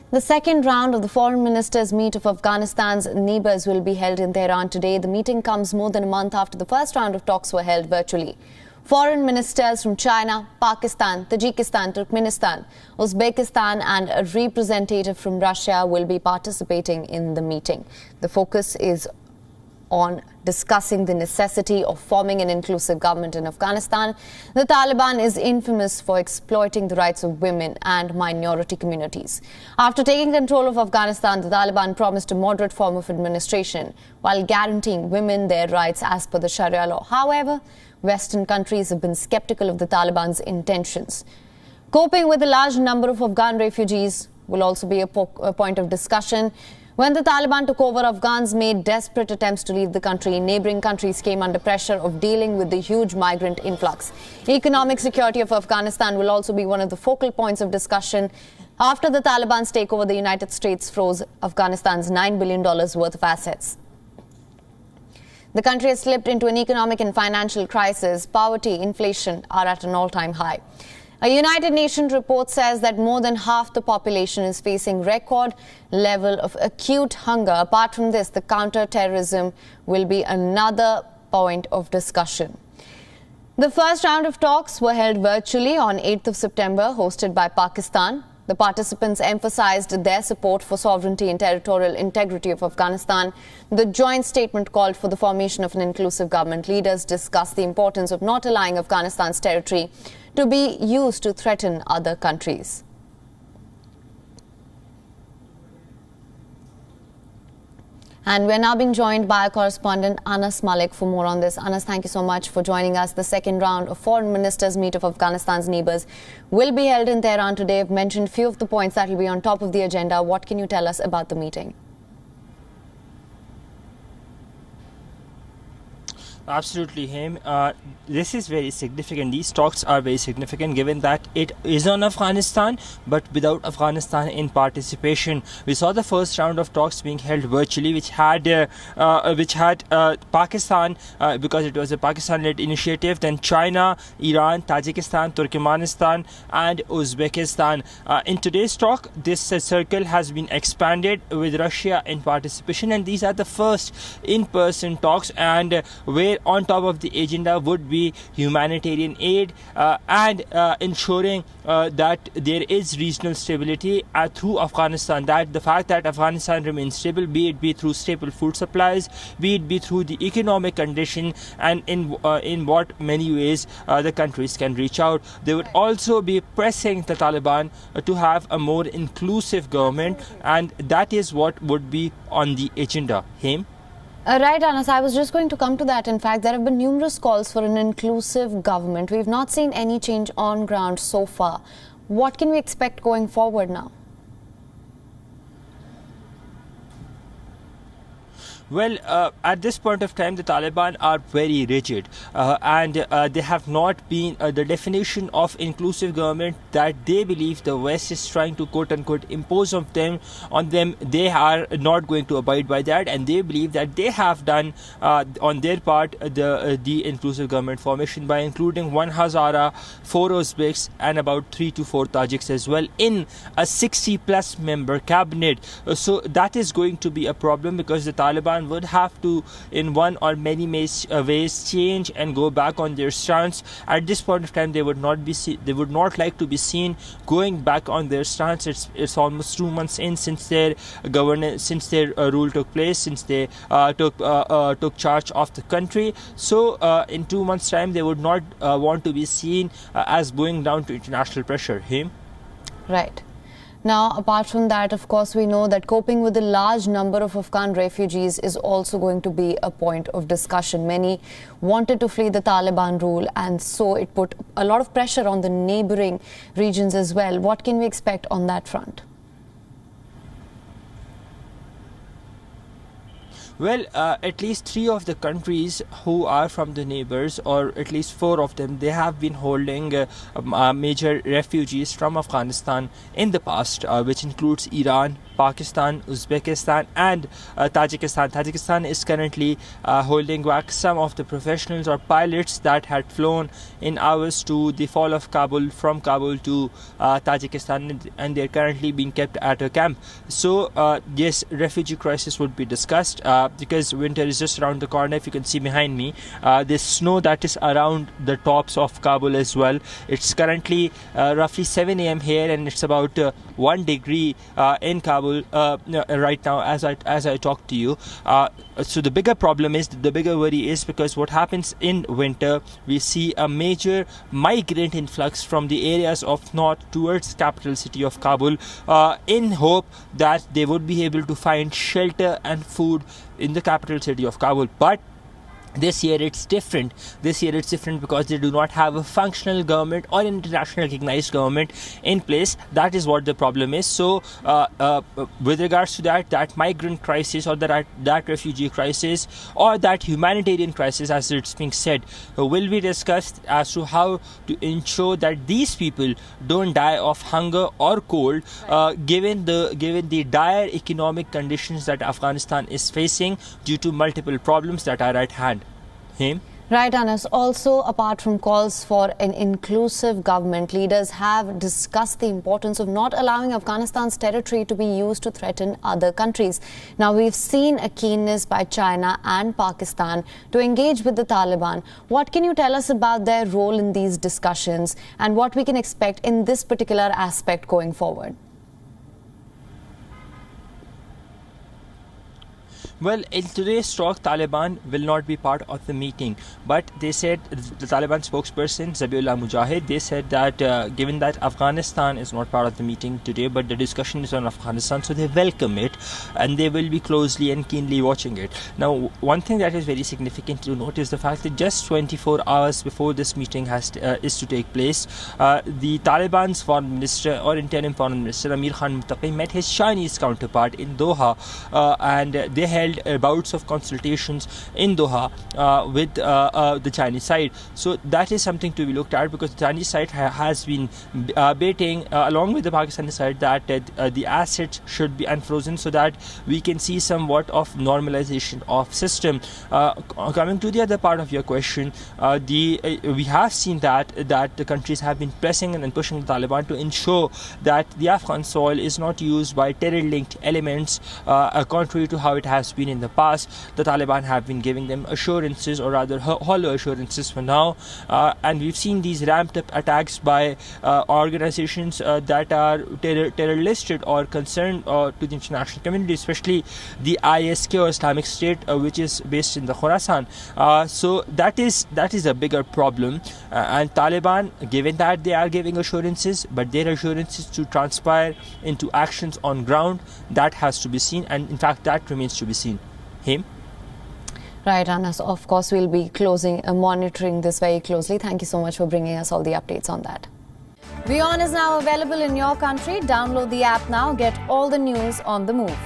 The second round of the foreign ministers' meet of Afghanistan's neighbours will be held in Tehran today. The meeting comes more than a month after the first round of talks were held virtually. Foreign ministers from China, Pakistan, Tajikistan, Turkmenistan, Uzbekistan and a representative from Russia will be participating in the meeting. The focus is on discussing the necessity of forming an inclusive government in Afghanistan. The Taliban is infamous for exploiting the rights of women and minority communities. After taking control of Afghanistan, the Taliban promised a moderate form of administration while guaranteeing women their rights as per the Sharia law. However, Western countries have been skeptical of the Taliban's intentions. Coping with a large number of Afghan refugees will also be a point of discussion. When the Taliban took over, Afghans made desperate attempts to leave the country. Neighbouring countries came under pressure of dealing with the huge migrant influx. Economic security of Afghanistan will also be one of the focal points of discussion. After the Taliban's takeover, the United States froze Afghanistan's $9 billion worth of assets. The country has slipped into an economic and financial crisis. Poverty, inflation are at an all-time high. A United Nations report says that more than half the population is facing record level of acute hunger. Apart from this, the counter-terrorism will be another point of discussion. The first round of talks were held virtually on 8th of September, hosted by Pakistan. The participants emphasized their support for sovereignty and territorial integrity of Afghanistan. The joint statement called for the formation of an inclusive government. Leaders discussed the importance of not allowing Afghanistan's territory to be used to threaten other countries. And we're now being joined by our correspondent Anas Malik for more on this. Anas, thank you so much for joining us. The second round of foreign ministers' meet of Afghanistan's neighbours will be held in Tehran today. I've mentioned a few of the points that will be on top of the agenda. What can you tell us about the meeting? Absolutely, Haim. This is very significant. These talks are very significant given that it is on Afghanistan, but without Afghanistan in participation. We saw the first round of talks being held virtually, which had Pakistan, because it was a Pakistan-led initiative, then China, Iran, Tajikistan, Turkmenistan and Uzbekistan. In today's talk, this circle has been expanded with Russia in participation, and these are the first in-person talks, and where on top of the agenda would be humanitarian aid and ensuring that there is regional stability through Afghanistan. That the fact that Afghanistan remains stable, be it through stable food supplies, be it through the economic condition, and in what many ways the countries can reach out. They would also be pressing the Taliban to have a more inclusive government, and that is what would be on the agenda. Haim? Right, Anas, I was just going to come to that. In fact, there have been numerous calls for an inclusive government. We've not seen any change on ground so far. What can we expect going forward now? Well, at this point of time, the Taliban are very rigid and they have not been the definition of inclusive government that they believe the West is trying to quote-unquote impose on them. They are not going to abide by that, and they believe that they have done on their part the inclusive government formation by including 1 Hazara, 4 Uzbeks and about 3 to 4 Tajiks as well in a 60+ member cabinet. So that is going to be a problem, because the Taliban would have to, in one or many ways, change and go back on their stance. At this point of time, they would not like to be seen going back on their stance. It's almost 2 months in since their rule took place, since they took charge of the country. So in 2 months' time, they would not want to be seen as going down to international pressure. Him? Right. Now, apart from that, of course, we know that coping with the large number of Afghan refugees is also going to be a point of discussion. Many wanted to flee the Taliban rule, and so it put a lot of pressure on the neighbouring regions as well. What can we expect on that front? Well, at least 3 of the countries who are from the neighbours, or at least 4 of them, they have been holding major refugees from Afghanistan in the past, which includes Iran, Pakistan, Uzbekistan and Tajikistan. Tajikistan is currently holding back some of the professionals or pilots that had flown in hours to the fall of Kabul from Kabul to Tajikistan, and they're currently being kept at a camp. So yes, refugee crisis would be discussed because winter is just around the corner. If you can see behind me, there's snow that is around the tops of Kabul as well. It's currently roughly 7 a.m. here, and it's about 1 degree in Kabul right now as I talk to you. So the bigger problem is, the bigger worry is, because what happens in winter, we see a major migrant influx from the areas of north towards capital city of Kabul in hope that they would be able to find shelter and food in the capital city of Kabul. But this year it's different. This year it's different because they do not have a functional government or international recognized government in place. That is what the problem is. So with regards to that migrant crisis, or that refugee crisis, or that humanitarian crisis as it's being said, will be discussed as to how to ensure that these people don't die of hunger or cold, given the dire economic conditions that Afghanistan is facing due to multiple problems that are at hand. Right, Anas. Also, apart from calls for an inclusive government, leaders have discussed the importance of not allowing Afghanistan's territory to be used to threaten other countries. Now, we've seen a keenness by China and Pakistan to engage with the Taliban. What can you tell us about their role in these discussions and what we can expect in this particular aspect going forward? Well, in today's talk, Taliban will not be part of the meeting, but they said, the Taliban spokesperson Zabiullah Mujahid, they said that given that Afghanistan is not part of the meeting today, but the discussion is on Afghanistan, so they welcome it and they will be closely and keenly watching it. Now, one thing that is very significant to note is the fact that just 24 hours before this meeting is to take place, the Taliban's foreign minister or interim foreign minister Amir Khan Muttaqi met his Chinese counterpart in Doha, and they held bouts of consultations in Doha with the Chinese side. So that is something to be looked at, because the Chinese side has been baiting along with the Pakistani side that the assets should be unfrozen so that we can see somewhat of normalization of system. Coming to the other part of your question, we have seen that the countries have been pressing and pushing the Taliban to ensure that the Afghan soil is not used by terror-linked elements, contrary to how it has been in the past. The Taliban have been giving them assurances, or rather hollow assurances for now, and we've seen these ramped up attacks by organizations that are terror listed or concerned to the international community, especially the ISK or Islamic State, which is based in the Khorasan. So that is a bigger problem, and Taliban, given that they are giving assurances, but their assurances to transpire into actions on ground, that has to be seen, and in fact that remains to be seen. Right, Anas. Of course, we'll be monitoring this very closely. Thank you so much for bringing us all the updates on that. WION is now available in your country. Download the app now. Get all the news on the move.